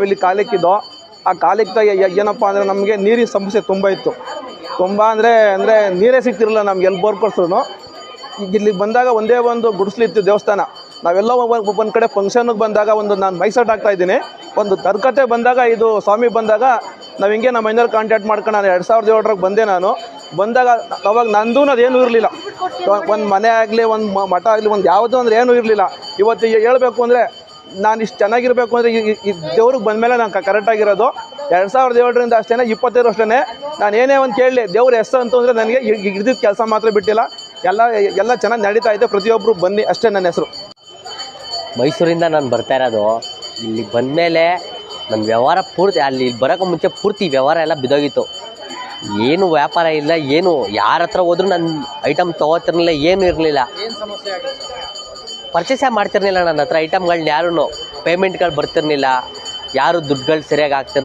ಇಲ್ಲಿ ಕಾಲಿಕ್ಕಿದ್ದೋ ಆ ಕಾಲಿಕ್ದಾಗ ಏನಪ್ಪ ಅಂದರೆ ನಮಗೆ ನೀರಿನ ಸಮಸ್ಯೆ ತುಂಬ ಇತ್ತು. ತುಂಬ ಅಂದರೆ ನೀರೇ ಸಿಗ್ತಿರಲಿಲ್ಲ ನಮ್ಗೆ ಎಲ್ಲಿ ಬೋರ್ ಕೊಡ್ಸ್ರು. ಈಗ ಇಲ್ಲಿ ಬಂದಾಗ ಒಂದೇ ಒಂದು ಗುಡಿಸ್ಲಿತ್ತು ದೇವಸ್ಥಾನ. ನಾವೆಲ್ಲ ಒಂದು ಕಡೆ ಫಂಕ್ಷನ್ಗೆ ಬಂದಾಗ ನಾನು ಮೈಸೂರು ಆಗ್ತಾಯಿದ್ದೀನಿ, ಒಂದು ತರ್ಕತೆ ಬಂದಾಗ ಇದು ಸ್ವಾಮಿ ಬಂದಾಗ ನಾವು ಹಿಂಗೆ ನಮ್ಮ ಮನೆಯವ್ರು ಕಾಂಟ್ಯಾಕ್ಟ್ ಮಾಡ್ಕೊಂಡು ನಾನು 2007 ಬಂದೆ. ನಾನು ಬಂದಾಗ ಅವಾಗ ನಂದು ಅದೇನೂ ಇರಲಿಲ್ಲ, ಒಂದು ಮನೆ ಆಗಲಿ ಒಂದು ಮಠ ಆಗಲಿ ಒಂದು ಯಾವುದೋ ಅಂದರೆ ಏನೂ ಇರಲಿಲ್ಲ. ಇವತ್ತು ಹೇಳಬೇಕು ಅಂದರೆ ನಾನು ಇಷ್ಟು ಚೆನ್ನಾಗಿರಬೇಕು ಅಂದರೆ ಈ ದೇವ್ರಿಗೆ ಬಂದಮೇಲೆ ನಾನು ಕರೆಕ್ಟಾಗಿರೋದು. 2007 ಅಷ್ಟೇ, 25 ಅಷ್ಟೇ. ನಾನು ಏನೇ ಒಂದು ಕೇಳಲಿ ದೇವ್ರ ಹೆಸರು ಅಂತಂದರೆ ನನಗೆ ಹಿಡಿದಿದ್ದ ಕೆಲಸ ಮಾತ್ರ ಬಿಟ್ಟಿಲ್ಲ. ಎಲ್ಲ ಚೆನ್ನಾಗಿ ನಡೀತಾ ಇದೆ. ಪ್ರತಿಯೊಬ್ಬರು ಬನ್ನಿ ಅಷ್ಟೇ ನನ್ನ ಹೆಸರು. ಮೈಸೂರಿಂದ ನಾನು ಬರ್ತಾ ಇರೋದು. ಇಲ್ಲಿ ಬಂದಮೇಲೆ ನನ್ನ ವ್ಯವಹಾರ ಪೂರ್ತಿ, ಅಲ್ಲಿ ಬರೋಕ್ಕೆ ಮುಂಚೆ ಪೂರ್ತಿ ವ್ಯವಹಾರ ಎಲ್ಲ ಬಿದ್ದೋಗಿತ್ತು. ಏನು ವ್ಯಾಪಾರ ಇಲ್ಲ, ಏನು ಯಾರ ಹತ್ರ ಹೋದ್ರೂ ನನ್ನ ಐಟಮ್ ತೊಗೋತಿರ್ಲಿಲ್ಲ, ಏನೂ ಇರಲಿಲ್ಲ. ಪರ್ಚೇಸೇ ಮಾಡ್ತಿರ್ಲಿಲ್ಲ ನನ್ನ ಹತ್ರ ಐಟಮ್ಗಳನ್ನ. ಯಾರೂ ಪೇಮೆಂಟ್ಗಳು ಬರ್ತಿರ್ಲಿಲ್ಲ, ಯಾರು ದುಡ್ಡುಗಳು ಸರಿಯಾಗಿ ಆಗ್ತಿರ್ಲಿಲ್ಲ.